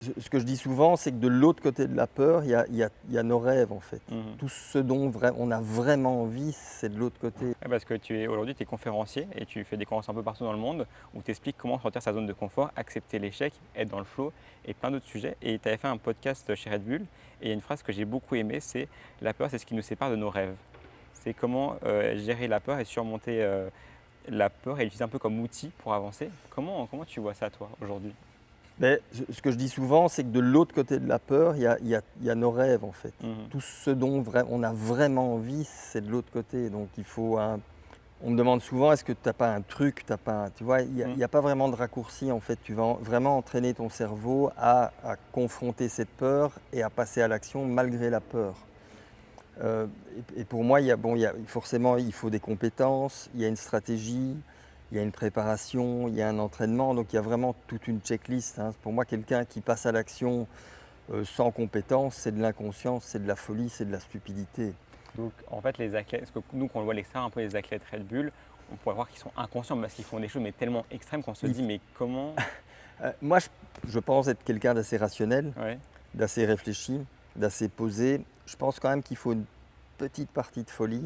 Ce que je dis souvent, c'est que de l'autre côté de la peur, il y a nos rêves, en fait. Mmh. Tout ce dont on a vraiment envie, c'est de l'autre côté. Ouais, parce que aujourd'hui, tu es conférencier et tu fais des conférences un peu partout dans le monde où tu expliques comment sortir sa zone de confort, accepter l'échec, être dans le flow et plein d'autres sujets. Et tu avais fait un podcast chez Red Bull et il y a une phrase que j'ai beaucoup aimée, c'est: «La peur, c'est ce qui nous sépare de nos rêves». C'est comment, gérer la peur et surmonter, la peur et l'utiliser un peu comme outil pour avancer. Comment tu vois ça toi, aujourd'hui? Mais ce que je dis souvent, c'est que de l'autre côté de la peur, il y a nos rêves, en fait. Mmh. Tout ce dont on a vraiment envie, c'est de l'autre côté. Donc il faut on me demande souvent: «Est-ce que tu as pas un truc?» Tu pas tu vois? Il y a Mmh. il y a pas vraiment de raccourci, en fait. Tu vas vraiment entraîner ton cerveau à confronter cette peur et à passer à l'action malgré la peur. Et pour moi, il y a forcément, il faut des compétences, il y a une stratégie, il y a une préparation, il y a un entraînement, donc il y a vraiment toute une checklist, hein. Pour moi, quelqu'un qui passe à l'action, sans compétences, c'est de l'inconscience, c'est de la folie, c'est de la stupidité. Donc en fait, les athlètes, parce que nous, quand on voit l'extérieur un peu les athlètes Red Bull, on pourrait voir qu'ils sont inconscients parce qu'ils font des choses mais tellement extrêmes qu'on se Il dit: «Mais comment?» moi, je pense être quelqu'un d'assez rationnel, Ouais. d'assez réfléchi, d'assez posé. Je pense quand même qu'il faut une petite partie de folie.